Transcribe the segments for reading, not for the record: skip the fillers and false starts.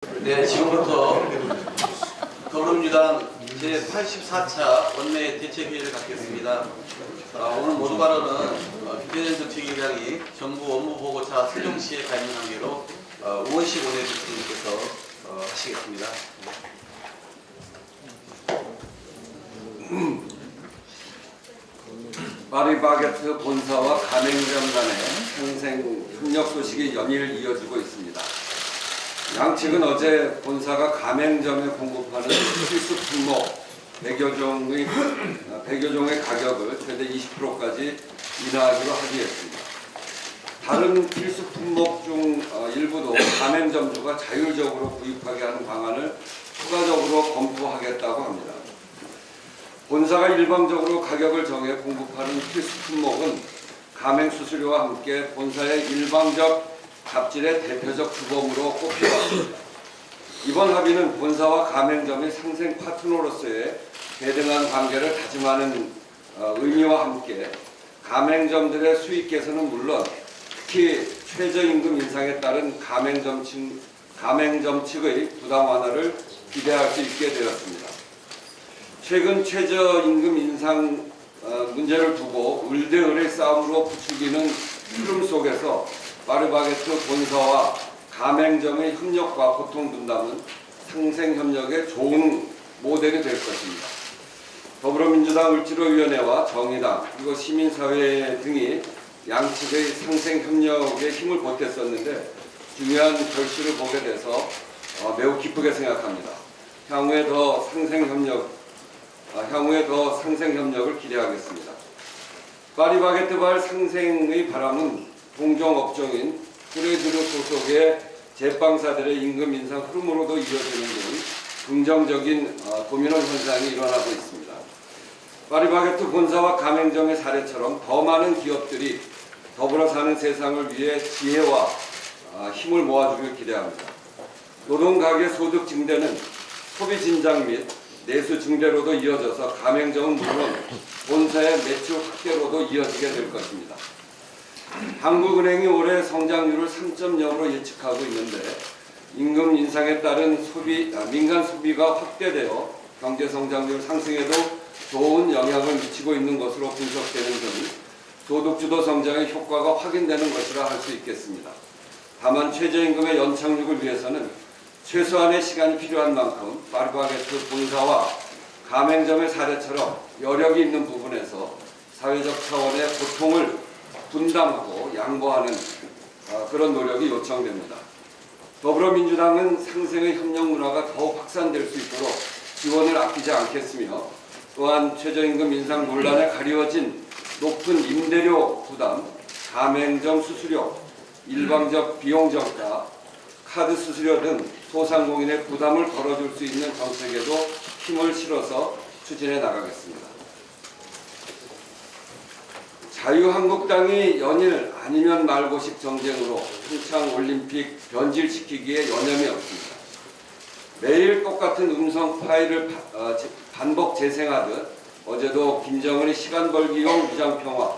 네, 지금부터 더불어민주당 제84차 원내 대책회의를 갖겠습니다. 오늘 모두 발언은 김태년 정책위원장이 정부 업무보고차 세종시에 가 있는 관계로 우원식 원내대표님께서 하시겠습니다. 파리바게뜨 본사와 가맹점 간의 상생 협력 소식이 연일 이어지고 있습니다. 양측은 어제 본사가 가맹점에 공급하는 필수 품목 100여 종의 가격을 최대 20%까지 인하하기로 합의했습니다. 다른 필수 품목 중 일부도 가맹점주가 자율적으로 구입하게 하는 방안을 추가적으로 검토하겠다고 합니다. 본사가 일방적으로 가격을 정해 공급하는 필수 품목은 가맹수수료와 함께 본사의 일방적 갑질의 대표적 주범으로 꼽혀왔습니다. 이번 합의는 본사와 가맹점의 상생 파트너로서의 대등한 관계를 다짐하는 의미와 함께 가맹점들의 수익 개선은 물론 특히 최저임금 인상에 따른 가맹점 측의 부담 완화를 기대할 수 있게 되었습니다. 최근 최저임금 인상 문제를 두고 을대을의 싸움으로 부추기는 흐름 속에서 파리바게뜨 본사와 가맹점의 협력과 고통 분담은 상생협력의 좋은 모델이 될 것입니다. 더불어민주당 을지로위원회와 정의당 그리고 시민사회 등이 양측의 상생협력에 힘을 보탰었는데 중요한 결실을 보게 돼서 매우 기쁘게 생각합니다. 향후에 더 상생협력을 기대하겠습니다. 파리바게뜨발 상생의 바람은 동종업종인 프레즈르 소속의 제빵사들의 임금 인상 흐름으로도 이어지는 등 긍정적인 도미노 현상이 일어나고 있습니다. 파리바게뜨 본사와 가맹점의 사례처럼 더 많은 기업들이 더불어 사는 세상을 위해 지혜와 힘을 모아주길 기대합니다. 노동가계 소득 증대는 소비 진작 및 내수 증대로도 이어져서 가맹점은 물론 본사의 매출 확대로도 이어지게 될 것입니다. 한국은행이 올해 성장률을 3.0으로 예측하고 있는데 임금 인상에 따른 민간 소비가 확대되어 경제 성장률 상승에도 좋은 영향을 미치고 있는 것으로 분석되는 등 소득주도 성장의 효과가 확인되는 것이라 할 수 있겠습니다. 다만 최저임금의 연착륙을 위해서는 최소한의 시간이 필요한 만큼 파리바게뜨 본사와 가맹점의 사례처럼 여력이 있는 부분에서 사회적 차원의 고통을 분담하고 양보하는 그런 노력이 요청됩니다. 더불어민주당은 상생의 협력 문화가 더욱 확산될 수 있도록 지원을 아끼지 않겠으며 또한 최저임금 인상 논란에 가려진 높은 임대료 부담, 가맹점 수수료, 일방적 비용 정가, 카드 수수료 등 소상공인의 부담을 덜어줄 수 있는 정책에도 힘을 실어서 추진해 나가겠습니다. 자유한국당이 연일 아니면 말고식 정쟁으로 평창올림픽 변질시키기에 여념이 없습니다. 매일 똑같은 음성 파일을 반복 재생하듯 어제도 김정은이 시간 벌기용 무장평화,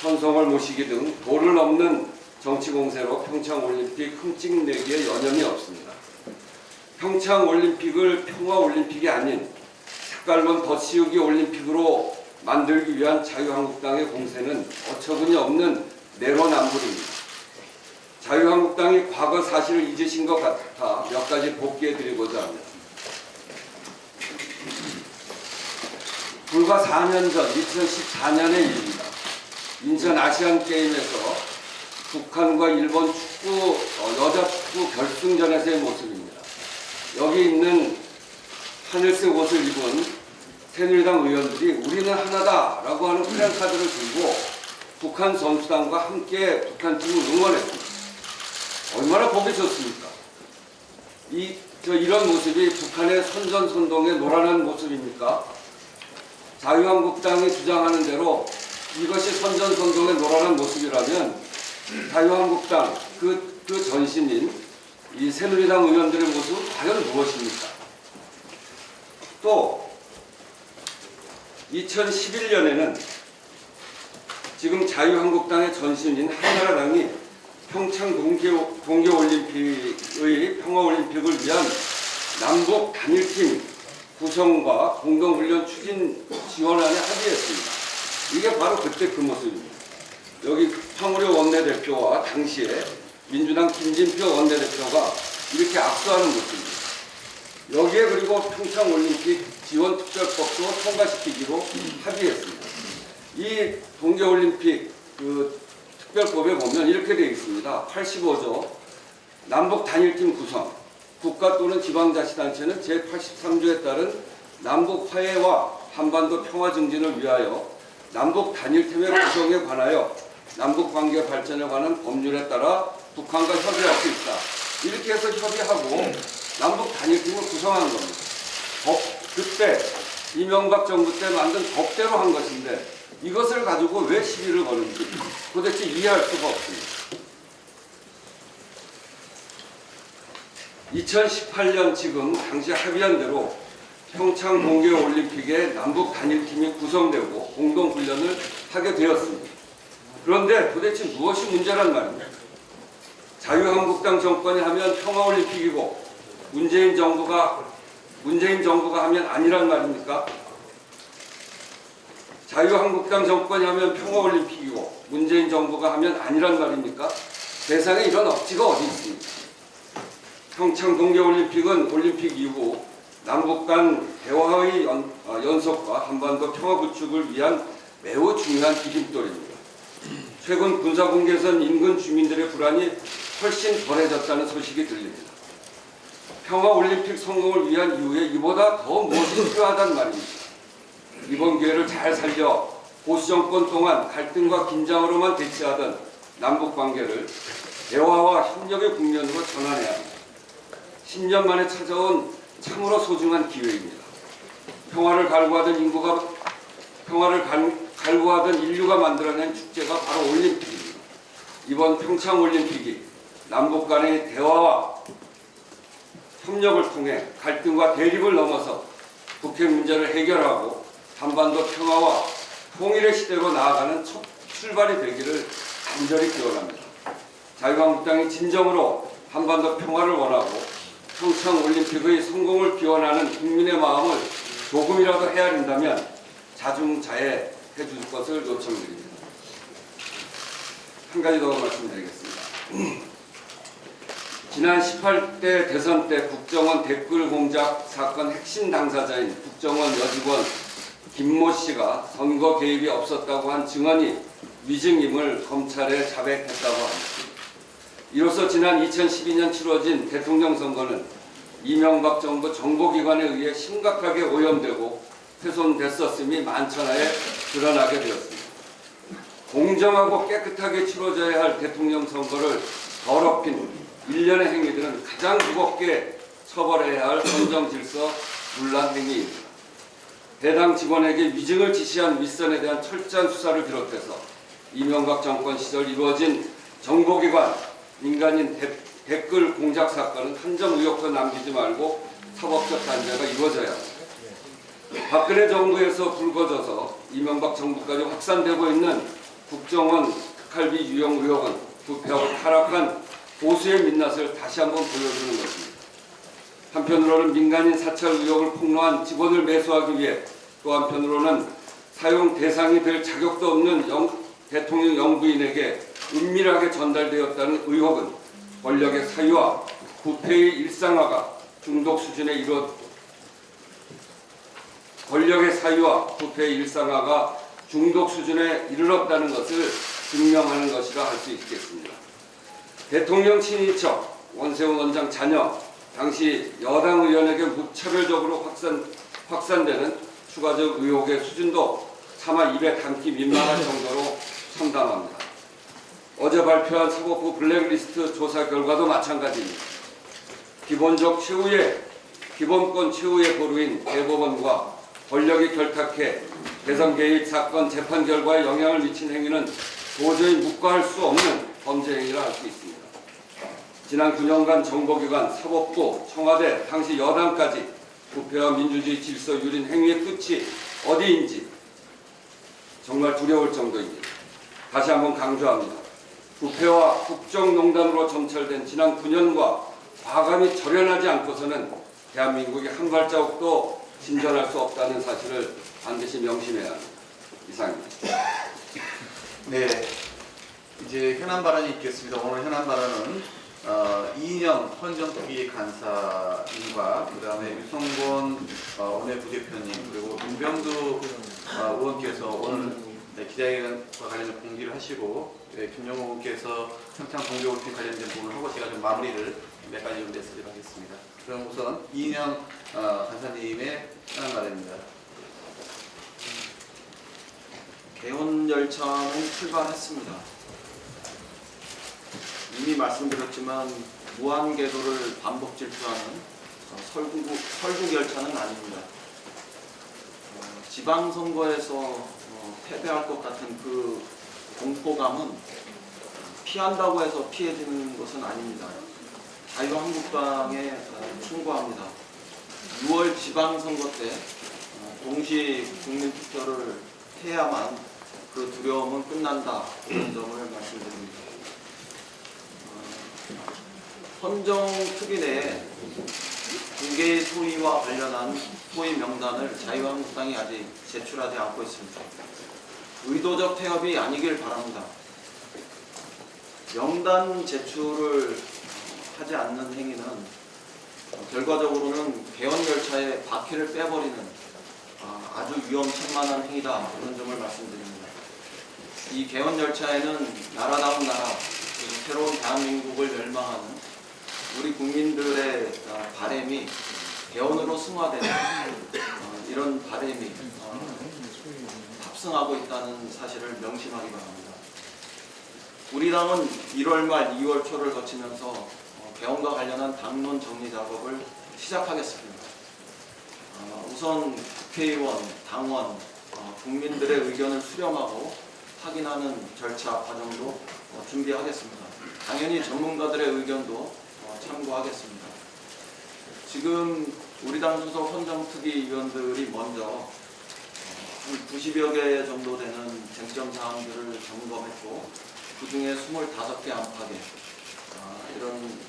천성을 모시기 등 도를 넘는 정치 공세로 평창올림픽 흠집내기에 여념이 없습니다. 평창올림픽을 평화올림픽이 아닌 색깔만 덧씌우기 올림픽으로 만들기 위한 자유한국당의 공세는 어처구니 없는 내로남불입니다. 자유한국당이 과거 사실을 잊으신 것 같아 몇 가지 복기해드리고자 합니다. 불과 4년 전 2014년의 일입니다. 인천 아시안게임에서 북한과 일본 여자 축구 결승전에서의 모습입니다. 여기 있는 하늘색 옷을 입은 새누리당 의원들이 우리는 하나다라고 하는 플랜카드를 들고 북한 선수단과 함께 북한팀을 응원했습니다. 얼마나 보기 좋습니까? 이런 모습이 북한의 선전선동에 노란한 모습입니까? 자유한국당이 주장하는 대로 이것이 선전선동에 노란한 모습이라면 자유한국당 그 전신인 이 새누리당 의원들의 모습은 과연 무엇입니까? 또 2011년에는 지금 자유한국당의 전신인 한나라당이 평창 동계올림픽의 평화올림픽을 위한 남북 단일팀 구성과 공동훈련 추진 지원안에 합의했습니다. 이게 바로 그때 그 모습입니다. 여기 황우려 원내대표와 당시에 민주당 김진표 원내대표가 이렇게 악수하는 모습입니다. 여기에 그리고 평창올림픽 지원특별법도 통과시키기로 합의했습니다. 이 동계올림픽 특별법에 보면 이렇게 되어 있습니다. 85조 남북 단일팀 구성 국가 또는 지방자치단체는 제83조에 따른 남북 화해와 한반도 평화 증진을 위하여 남북 단일팀의 구성에 관하여 남북 관계 발전에 관한 법률에 따라 북한과 협의할 수 있다. 이렇게 해서 협의하고 남북 단일팀을 구성한 겁니다. 그때 이명박 정부 때 만든 법대로 한 것인데 이것을 가지고 왜 시비를 거는지 도대체 이해할 수가 없습니다. 2018년 지금 당시 합의한 대로 평창 동계올림픽에 남북 단일팀이 구성되고 공동훈련을 하게 되었습니다. 그런데 도대체 무엇이 문제란 말입니까? 자유한국당 정권이 하면 평화올림픽이고 문재인 정부가 하면 아니란 말입니까? 자유한국당 정권이 하면 평화올림픽이고 문재인 정부가 하면 아니란 말입니까? 세상에 이런 억지가 어디 있습니까? 평창 동계올림픽은 올림픽 이후 남북 간 대화의 연속과 한반도 평화 구축을 위한 매우 중요한 디딤돌입니다. 최근 군사분계선 인근 주민들의 불안이 훨씬 덜해졌다는 소식이 들립니다. 평화올림픽 성공을 위한 이후에 이보다 더 무엇이 필요하단 말입니다. 이번 기회를 잘 살려 보수정권 동안 갈등과 긴장으로만 대치하던 남북관계를 대화와 협력의 국면으로 전환해야 합니다. 10년 만에 찾아온 참으로 소중한 기회입니다. 평화를 갈구하던 인류가 만들어낸 축제가 바로 올림픽입니다. 이번 평창올림픽이 남북 간의 대화와 협력을 통해 갈등과 대립을 넘어서 북핵 문제를 해결하고 한반도 평화와 통일의 시대로 나아가는 첫 출발이 되기를 간절히 기원합니다. 자유한국당이 진정으로 한반도 평화를 원하고 평창올림픽의 성공을 기원하는 국민의 마음을 조금이라도 헤아린다면 자중자애해 줄 것을 요청드립니다. 한 가지 더 말씀드리겠습니다. 지난 18대 대선 때 국정원 댓글 공작 사건 핵심 당사자인 국정원 여직원 김모 씨가 선거 개입이 없었다고 한 증언이 위증임을 검찰에 자백했다고 합니다. 이로써 지난 2012년 치러진 대통령 선거는 이명박 정부 정보기관에 의해 심각하게 오염되고 훼손됐었음이 만천하에 드러나게 되었습니다. 공정하고 깨끗하게 치러져야 할 대통령 선거를 더럽힌 일련의 행위들은 가장 무겁게 처벌해야 할 선정질서 문란 행위입니다. 해당 직원에게 위증을 지시한 윗선에 대한 철저한 수사를 비롯해서 이명박 정권 시절 이루어진 정보기관 민간인 댓글 공작 사건은 한 점 의혹도 남기지 말고 사법적 단죄가 이루어져야 합니다. 박근혜 정부에서 불거져서 이명박 정부까지 확산되고 있는 국정원 특활비 유용 의혹은 부패하고 타락한 보수의 민낯을 다시 한번 보여주는 것입니다. 한편으로는 민간인 사찰 의혹을 폭로한 직원을 매수하기 위해 또 한편으로는 사용 대상이 될 자격도 없는 대통령 영부인에게 은밀하게 전달되었다는 의혹은 권력의 사유와 부패의 일상화가 중독 수준에 이르렀다는 것을 증명하는 것이라 할 수 있겠습니다. 대통령 친인척 원세훈 원장 자녀 당시 여당 의원에게 무차별적으로 확산되는 추가적 의혹의 수준도 차마 입에 담기 민망할 정도로 참담합니다. 어제 발표한 사법부 블랙리스트 조사 결과도 마찬가지입니다. 기본권 최후의 보루인 대법원과 권력이 결탁해 대선 개입 사건 재판 결과에 영향을 미친 행위는 도저히 묵과할 수 없는 범죄 행위라 할 수 있습니다. 지난 9년간 정보기관, 사법부, 청와대, 당시 여당까지 부패와 민주주의 질서 유린 행위의 끝이 어디인지 정말 두려울 정도입니다. 다시 한번 강조합니다. 부패와 국정농단으로 점철된 지난 9년과 과감히 절연하지 않고서는 대한민국이 한 발자국도 진전할 수 없다는 사실을 반드시 명심해야 합니다. 이상입니다. 네, 이제 현안 발언이 있겠습니다. 오늘 현안 발언은 이인영 헌정특위 간사님과 그 다음에 유성곤 원내 부대표님 그리고 문병두 의원께서 오늘 기자회견과 관련된 공지를 하시고 김영호 의원께서 평창 동계올림픽 관련된 부분을 하고 제가 좀 마무리를 몇 가지 좀 내쓰도록 하겠습니다. 그럼 우선 이인영 간사님의 현안 발언입니다. 개헌 열차는 출발했습니다. 이미 말씀드렸지만 무한 궤도를 반복 질주하는 설국 열차는 아닙니다. 지방선거에서 패배할 것 같은 그 공포감은 피한다고 해서 피해지는 것은 아닙니다. 자유한국당에 충고합니다. 6월 지방선거 때 동시 국민투표를 해야만 그 두려움은 끝난다. 이런 점을 말씀드립니다. 헌정특위 내에 공개의 소위와 관련한 소위 명단을 자유한국당이 아직 제출하지 않고 있습니다. 의도적 태업이 아니길 바랍니다. 명단 제출을 하지 않는 행위는 결과적으로는 개헌 열차에 바퀴를 빼버리는 아주 위험천만한 행위다. 이런 점을 말씀드립니다. 이 개헌 열차에는 나라다운 나라, 그리고 새로운 대한민국을 열망하는 우리 국민들의 바람이 개헌으로 승화되는 이런 바람이 탑승하고 있다는 사실을 명심하기 바랍니다. 우리 당은 1월 말 2월 초를 거치면서 개헌과 관련한 당론 정리 작업을 시작하겠습니다. 우선 국회의원, 당원, 국민들의 의견을 수렴하고 확인하는 절차 과정도 준비하겠습니다. 당연히 전문가들의 의견도 참고하겠습니다. 지금 우리 당 소속 헌정특위 위원들이 먼저 한 90여 개 정도 되는 쟁점 사항들을 점검했고 그 중에 25개 안팎의 이런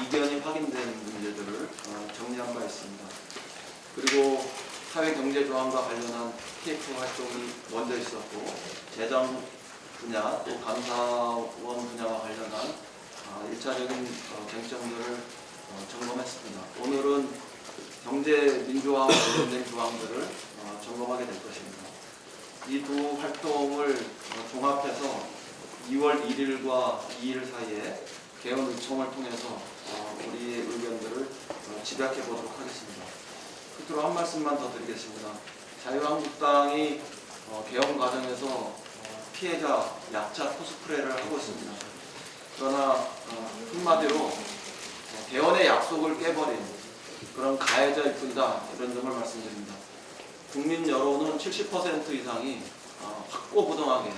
이견이 확인된 문제들을 정리한 바 있습니다. 그리고 사회경제조항과 관련한 TF 활동이 먼저 있었고 재정 분야 또 감사원 분야와 관련한 1차적인 쟁점들을 점검했습니다. 오늘은 경제 민주화와 관련된 조항들을 점검하게 될 것입니다. 이 두 활동을 종합해서 2월 1일과 2일 사이에 개헌 의총을 통해서 우리의 의견들을 집약해 보도록 하겠습니다. 끝으로 한 말씀만 더 드리겠습니다. 자유한국당이 개헌 과정에서 피해자, 약자 코스프레를 하고 있습니다. 그러나 한마디로 개헌의 약속을 깨버린 그런 가해자일 뿐이다. 이런 점을 말씀드립니다. 국민 여론은 70% 이상이 확고부동하게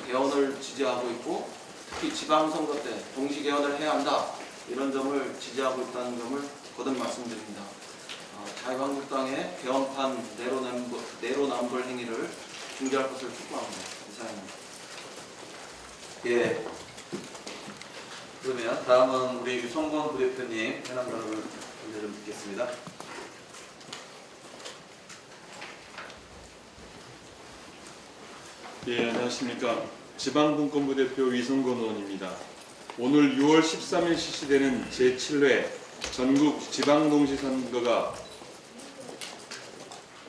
개헌을 지지하고 있고 특히 지방선거 때 동시 개헌을 해야 한다. 이런 점을 지지하고 있다는 점을 거듭 말씀드립니다. 자유한국당의 개헌판 내로남불 행위를 중지할 것을 촉구합니다. 이상입니다. 예. 그러면 다음은 우리 유성곤 부대표님 현안 발언을 좀 듣겠습니다. 예, 안녕하십니까. 지방분권부대표 이성곤 의원입니다. 오늘 6월 13일 실시되는 제7회 전국 지방동시선거가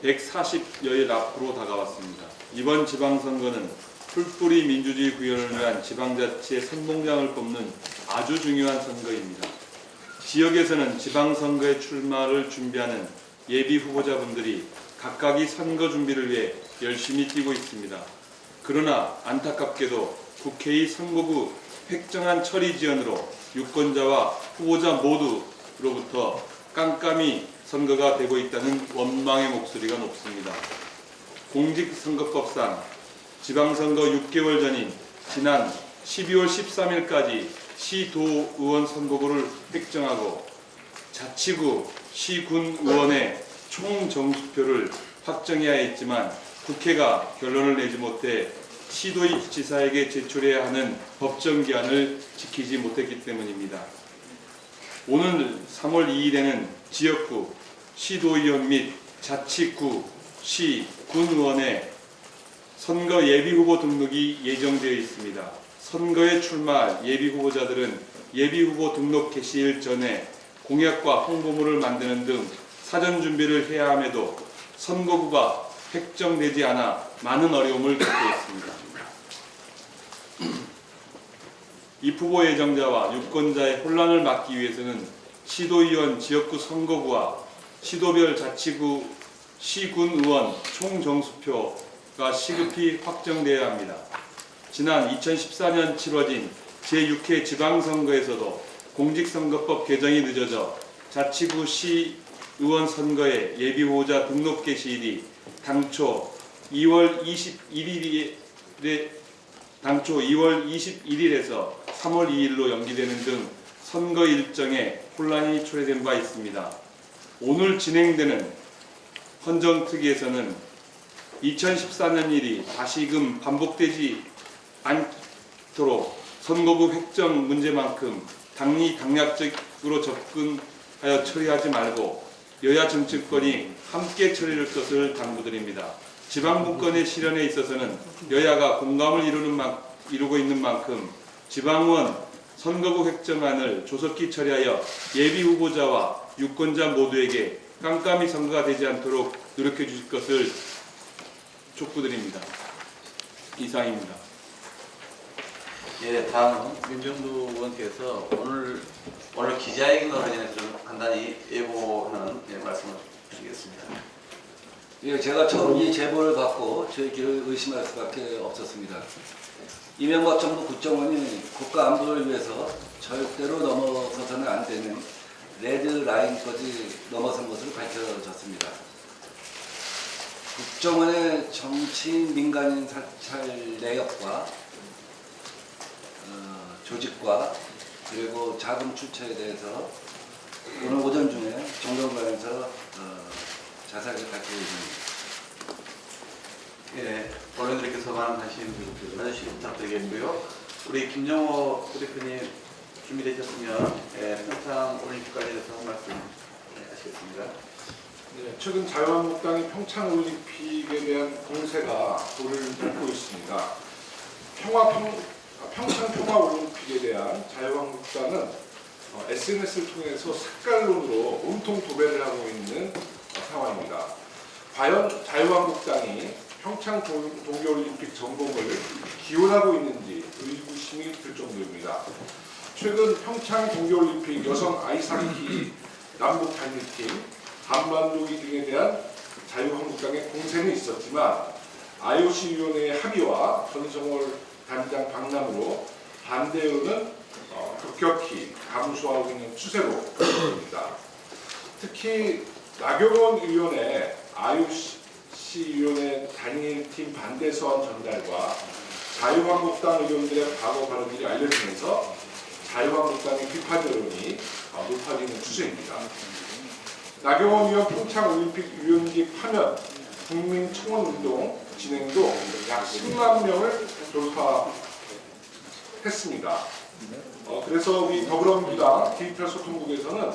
140여일 앞으로 다가왔습니다. 이번 지방선거는 풀뿌리 민주주의 구현을 위한 지방자치의 선봉장을 뽑는 아주 중요한 선거입니다. 지역에서는 지방선거에 출마를 준비하는 예비 후보자분들이 각각이 선거 준비를 위해 열심히 뛰고 있습니다. 그러나 안타깝게도 국회의 선거구 획정한 처리 지연으로 유권자와 후보자 모두로부터 깜깜이 선거가 되고 있다는 원망의 목소리가 높습니다. 공직선거법상 지방선거 6개월 전인 지난 12월 13일까지 시도의원 선거구를 획정하고 자치구, 시군 의원의 총 정수표를 확정해야 했지만 국회가 결론을 내지 못해 시도의 지사에게 제출해야 하는 법정 기한을 지키지 못했기 때문입니다. 오늘 3월 2일에는 지역구, 시도의원 및 자치구, 시, 군의원의 선거 예비후보 등록이 예정되어 있습니다. 선거에 출마할 예비후보자들은 예비후보 등록 개시일 전에 공약과 홍보물을 만드는 등 사전 준비를 해야 함에도 선거구가 획정되지 않아 많은 어려움을 겪고 있습니다. 입후보 예정자와 유권자의 혼란을 막기 위해서는 시도의원 지역구 선거구와 시도별 자치구 시군의원 총정수표가 시급히 확정되어야 합니다. 지난 2014년 치러진 제6회 지방선거에서도 공직선거법 개정이 늦어져 자치구 시의원 선거의 예비후보자 등록 개시일이 당초 2월 21일에서 3월 2일로 연기되는 등 선거 일정에 혼란이 초래된 바 있습니다. 오늘 진행되는 헌정특위에서는 2014년 일이 다시금 반복되지 않도록 선거구 획정 문제만큼 당리당략적으로 접근하여 처리하지 말고 여야 정치권이 함께 처리할 것을 당부드립니다. 지방분권의 실현에 있어서는 여야가 공감을 이루고 있는 만큼 지방원 선거구 획정안을 조속히 처리하여 예비후보자와 유권자 모두에게 깜깜이 선거가 되지 않도록 노력해 주실 것을 촉구드립니다. 이상입니다. 예, 다음은 민정두 의원께서 오늘 기자회견으로 인해서 좀 간단히 예고하는 말씀을 드리겠습니다. 예, 제가 처음 이 제보를 받고 저희끼리 의심할 수밖에 없었습니다. 이명박 정부 국정원이 국가 안보를 위해서 절대로 넘어서서는 안 되는 레드라인까지 넘어선 것으로 밝혀졌습니다. 국정원의 정치인 민간인 사찰 내역과 조직과 그리고 자금 출처에 대해서 오늘 오전 중에 정정관에서 자세하게 밝히고 있습니다. 예, 언론들께서 많은 관심 부탁드리겠고요. 우리 김영호 대표님 준비되셨으면 평창 올림픽 관련해서 한 말씀 하시겠습니다. 네, 최근 자유한국당이 평창올림픽에 대한 공세가 불을 뿜고 있습니다. 평창 평화올림픽에 대한 자유한국당은 SNS를 통해서 색깔론으로 온통 도배를 하고 있는 상황입니다. 과연 자유한국당이 평창 동계올림픽 전공을 기원하고 있는지 의구심이 들 정도입니다. 최근 평창 동계올림픽 여성 아이스하키 남북 단일팀, 한반도기 등에 대한 자유한국당의 공세는 있었지만 IOC위원회의 합의와 전성월 단장 방남으로 반대의는 급격히 감소하고 있는 추세로 보입니다. 특히 나경원 의원의 IOC위원회 단일팀 반대 서한 전달과 자유한국당 의원들의 과거 발언들이 알려지면서 자유한국당의 비판 여론이 높아지는 추세입니다. 나경원 의원 평창올림픽 위원직 파면 국민청원운동 진행도 약 10만 명을 돌파했습니다. 그래서 우리 더불어민주당 디지털 소통국에서는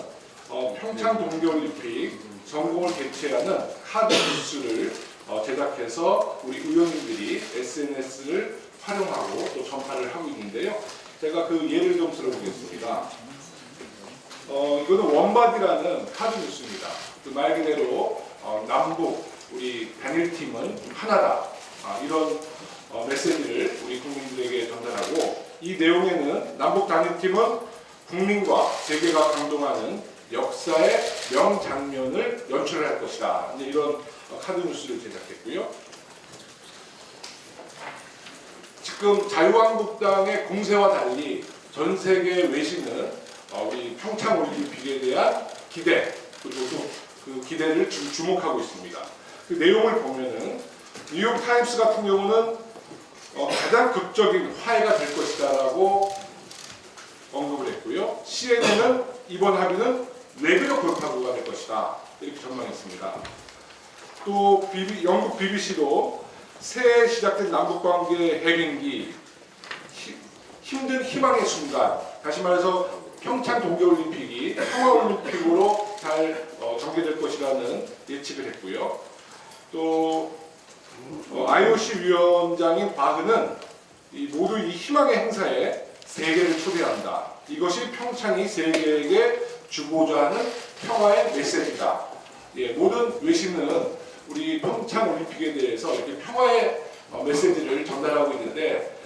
평창 동계올림픽 전공을 개최하는 카드 뉴스를 제작해서 우리 의원님들이 SNS를 활용하고 또 전파를 하고 있는데요. 제가 그 예를 좀 들어보겠습니다. 이거는 원바디라는 카드 뉴스입니다. 그 말 그대로 남북 우리 단일팀은 하나다. 이런 메시지를 우리 국민들에게 전달하고 이 내용에는 남북 단일팀은 국민과 세계가 감동하는 역사의 명장면을 연출할 것이다. 이런 카드 뉴스를 제작했고요. 지금 자유한국당의 공세와 달리 전 세계 외신은 우리 평창올림픽에 대한 기대 그리고 그 기대를 주목하고 있습니다. 그 내용을 보면은 뉴욕 타임스 같은 경우는 가장 극적인 화해가 될 것이다라고 언급을 했고요. CNN은 이번 합의는 외교적 돌파구가 될 것이다 이렇게 전망했습니다. 또 영국 BBC도 새해 시작된 남북관계 해빙기, 힘든 희망의 순간, 다시 말해서 평창 동계올림픽이 평화올림픽으로 잘 전개될 것이라는 예측을 했고요. 또 IOC 위원장인 바흐는 모두 이 희망의 행사에 세계를 초대한다. 이것이 평창이 세계에게 주고자 하는 평화의 메시지다. 예, 모든 외신은 우리 평창 올림픽에 대해서 이렇게 평화의 메시지를 전달하고 있는데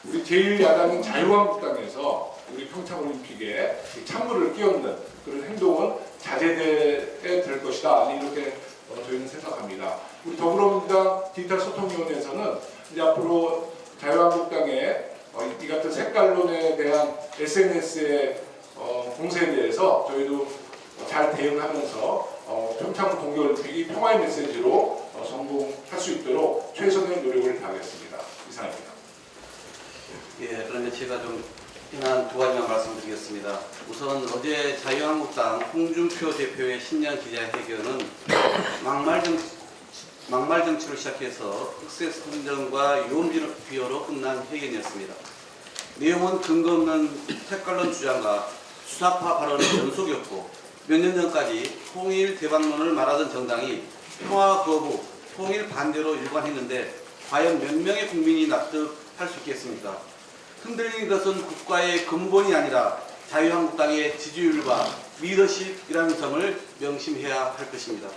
우리 제1야당인 자유한국당에서 우리 평창 올림픽에 찬물을 끼얹는 그런 행동은 자제돼야 될 것이다. 이렇게 저희는 생각합니다. 우리 더불어민주당 디지털 소통위원회에서는 이제 앞으로 자유한국당의 이 같은 색깔론에 대한 SNS의 공세에 대해서 저희도 잘 대응하면서 평창 동계올림픽이 평화의 메시지로 성공할 수 있도록 최선의 노력을 다하겠습니다. 이상입니다. 예, 그러면 제가 좀 한 두 가지만 말씀드리겠습니다. 우선 어제 자유한국당 홍준표 대표의 신년 기자회견은 막말 정치로 시작해서 흑색 선전과 유언 비어로 끝난 회견이었습니다. 내용은 근거 없는 색깔론 주장과 수사파 발언의 연속이었고 몇 년 전까지 통일 대박론을 말하던 정당이 평화 거부, 통일 반대로 일관했는데 과연 몇 명의 국민이 납득할 수 있겠습니까? 흔들리는 것은 국가의 근본이 아니라 자유한국당의 지지율과 리더십이라는 점을 명심해야 할 것입니다.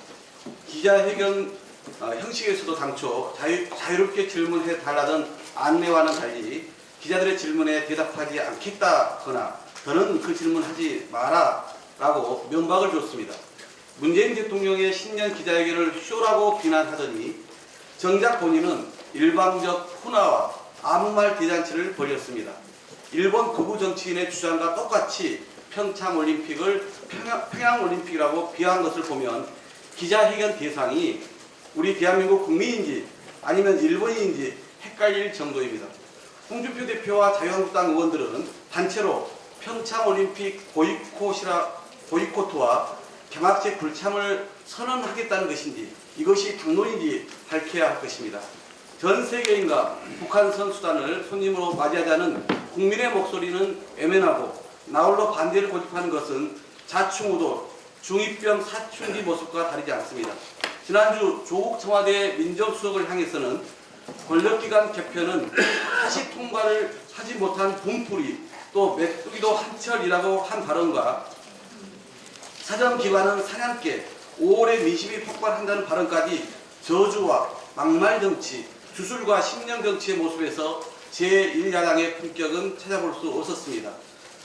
기자회견 형식에서도 당초 자유롭게 질문해 달라던 안내와는 달리 기자들의 질문에 대답하지 않겠다거나 더는 그 질문하지 마라 라고 면박을 줬습니다. 문재인 대통령의 신년 기자회견을 쇼라고 비난하더니 정작 본인은 일방적 훈화와 아무 말 대잔치를 벌였습니다. 일본 극우 정치인의 주장과 똑같이 평창올림픽을 평양올림픽이라고 비하한 것을 보면 기자회견 대상이 우리 대한민국 국민인지 아니면 일본인인지 헷갈릴 정도입니다. 홍준표 대표와 자유한국당 의원들은 단체로 평창올림픽 보이콧과 개막식 불참을 선언하겠다는 것인지 이것이 당론인지 밝혀야 할 것입니다. 전 세계인과 북한 선수단을 손님으로 맞이하자는 국민의 목소리는 외면하고 나홀로 반대를 고집하는 것은 자충우도 중2병 사춘기 모습과 다르지 않습니다. 지난주 조국 청와대 민정수석을 향해서는 권력기관 개편은 사시 통과를 하지 못한 분풀이 또 메뚜기도 한철이라고 한 발언과 사정기관은 사냥개 5월에 민심이 폭발한다는 발언까지 저주와 막말 정치, 주술과 신령 정치의 모습에서 제1야당의 품격은 찾아볼 수 없었습니다.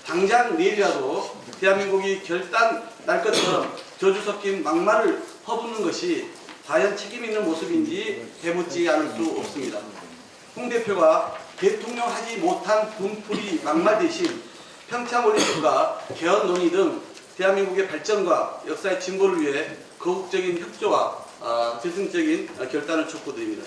당장 내일이라도 대한민국이 결단 날 것처럼 저주 섞인 막말을 퍼붓는 것이 과연 책임 있는 모습인지 되묻지 않을 수 없습니다. 홍 대표가 대통령 하지 못한 분풀이 막말 대신 평창올림픽과 개헌 논의 등 대한민국의 발전과 역사의 진보를 위해 거국적인 협조와 결승적인 결단을 촉구드립니다.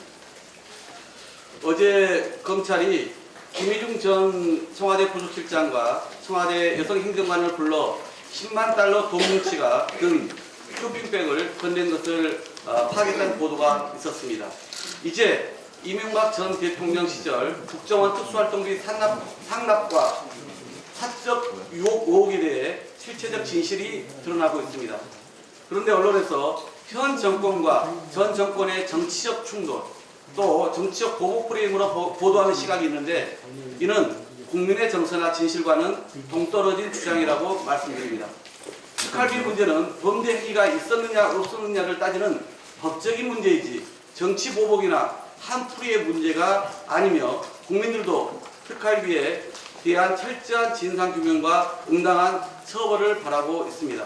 어제 검찰이 김희중 전 청와대 부속실장과 청와대 여성행정관을 불러 10만 달러 돈 뭉치가 든 쇼핑백을 건넨 것을 파악했다는 보도가 있었습니다. 이제 이명박 전 대통령 시절 국정원 특수활동비 상납과 사적 유혹 의혹에 대해 실체적 진실이 드러나고 있습니다. 그런데 언론에서 현 정권과 전 정권의 정치적 충돌 또 정치적 보복 프레임으로 보도하는 시각이 있는데 이는 국민의 정서나 진실과는 동떨어진 주장이라고 말씀드립니다. 특활비 문제는 범죄 행위가 있었느냐 없었느냐를 따지는 법적인 문제이지 정치 보복이나 한풀이의 문제가 아니며 국민들도 특활비에 대한 철저한 진상규명과 응당한 처벌을 바라고 있습니다.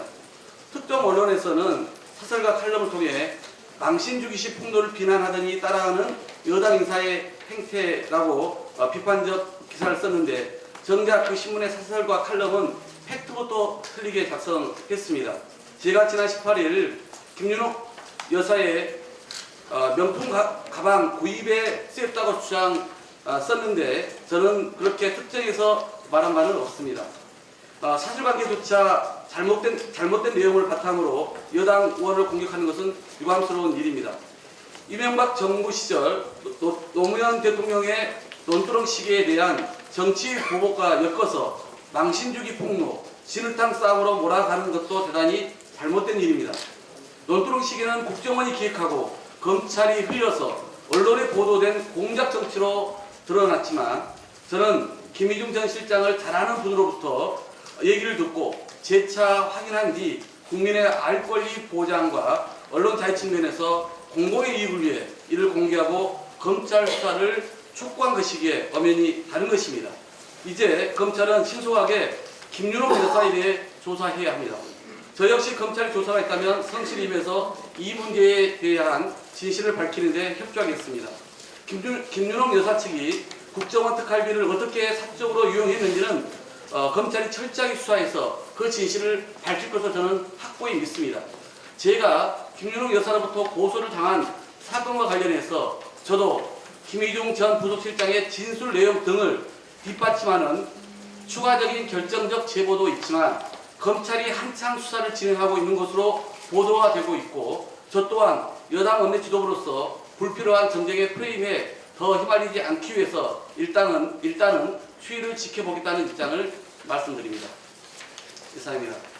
특정 언론에서는 사설과 칼럼을 통해 망신주기식 풍도를 비난하더니 따라하는 여당 인사의 행태라고 비판적 기사를 썼는데 정작 그 신문의 사설과 칼럼은 팩트부터 틀리게 작성했습니다. 제가 지난 18일 김윤옥 여사의 명품 가방 구입에 쓰였다고 썼는데 저는 그렇게 특정해서 말한 바는 없습니다. 사실관계조차 잘못된 내용을 바탕으로 여당 의원을 공격하는 것은 유감스러운 일입니다. 이명박 정부 시절 노무현 대통령의 논두렁 시계에 대한 정치 보복과 엮어서 망신주기 폭로, 진흙탕 싸움으로 몰아가는 것도 대단히 잘못된 일입니다. 논두렁 시계는 국정원이 기획하고 검찰이 흘려서 언론에 보도된 공작 정치로 드러났지만 저는 김의중 전 실장을 잘 아는 분으로부터 얘기를 듣고 재차 확인한 뒤 국민의 알 권리 보장과 언론 자유 측면에서 공공의 이익을 위해 이를 공개하고 검찰 수사를 촉구한 것이기에 엄연히 다른 것입니다. 이제 검찰은 신속하게 김윤옥 여사에 대해 조사해야 합니다. 저 역시 검찰 조사가 있다면 성실히 임해서 이 문제에 대한 진실을 밝히는 데 협조하겠습니다. 김윤옥 여사 측이 국정원 특활비를 어떻게 사적으로 이용했는지는 검찰이 철저하게 수사해서 그 진실을 밝힐 것을 저는 확고히 믿습니다. 제가 김윤옥 여사로부터 고소를 당한 사건과 관련해서 저도 김의중 전 부속실장의 진술 내용 등을 뒷받침하는 추가적인 결정적 제보도 있지만 검찰이 한창 수사를 진행하고 있는 것으로 보도가 되고 있고 저 또한 여당 원내 지도부로서 불필요한 정쟁의 프레임에 더 휘말리지 않기 위해서 일단은 추이를 지켜보겠다는 입장을 말씀드립니다. 이상입니다.